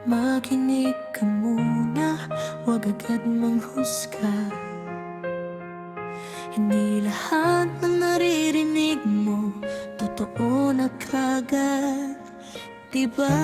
Makinig ka muna, huwag agad manghusga. Hindi lahat ng naririnig mo totoo na kagad, diba?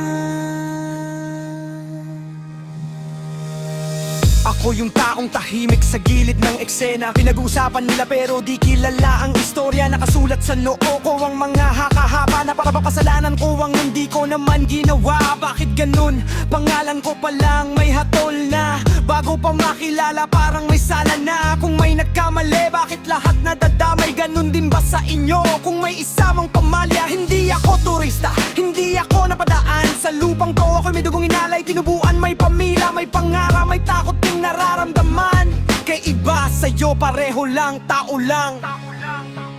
Ako yung taong tahimik sa gilid ng eksena. Pinag-uusapan nila pero di kilala ang istorya. Nakasulat sa noo ko ang mga hakahaba na para kasalanan ko ang hindi ko naman ginawa. Bakit ganun? Pangalan ko pa lang may hatol na. Bago pa makilala parang may sala na. Kung may nagkamali, bakit lahat nadadamay? Ganun din ba sa inyo? Kung may isamang pamilya, hindi ako turista, hindi ako napadaan sa lupang to. Ako'y may dugong inalay, tinubuan, may pamilya, may pangarap, may takot yung nararamdaman. Kay iba sa'yo pareho lang, tao lang.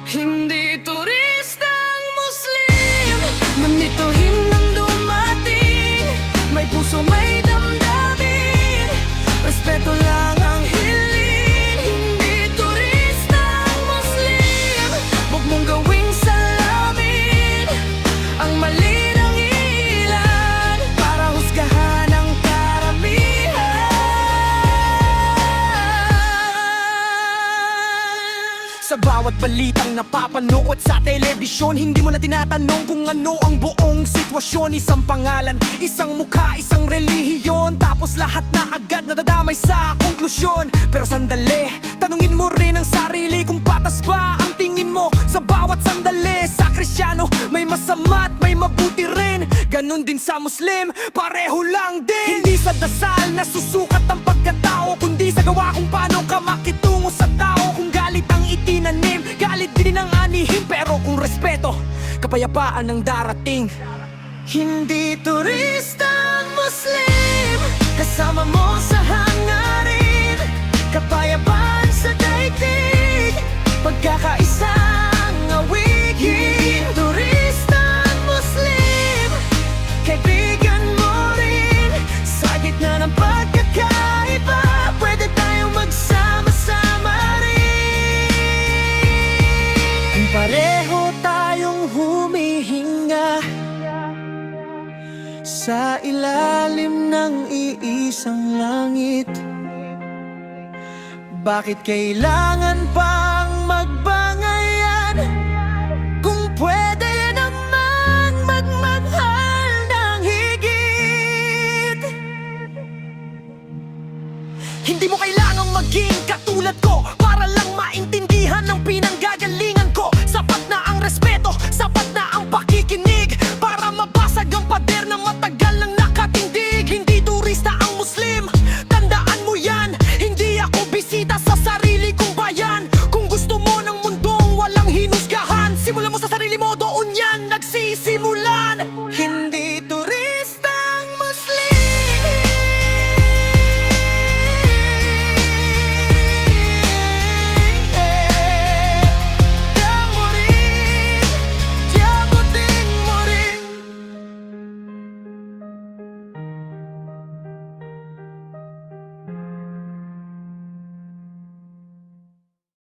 Hindi turista ang Muslim, mamituhin ng dumating. May puso, may damdamin, respeto lang ang hiling. Hindi turista ang Muslim, huwag mong gawing salamin ang mali ng ilan para husgahan ang karamihan. Sa bawat balitang napapanood sa telebisyon, hindi mo na tinatanong kung ano ang buong sitwasyon. Isang pangalan, isang mukha, isang relihiyon, tapos lahat na agad nadadamay sa konklusyon. Pero sandali, tanungin mo rin ang sarili kung patas ba ang tingin mo sa bawat sandali. Sa Kristiyano, may masama at may mabuti rin. Ganon din sa Muslim, pareho lang din. Hindi sa dasal nasusukat ang pagkatao, kundi sa gawa kung paano ka makitungo sa tao. Kung galit ang itinanim, galit din ang anihim. Pero kung respeto, kapayapaan ang darating. Hindi turista ang Muslim, kasama mo sa hangarin. Kapayapaan sa daigdig, pagkakaisang awig. Hindi turista ang Muslim, kaibigan mo rin. Sa gitna ng pagkakaiba, pwede tayong magsama-sama rin. Kung pareho tayong humihinga sa ilalim ng iisang langit, bakit kailangan pang magbangayan kung pwede naman magmahal ng higit? Hindi mo kailangan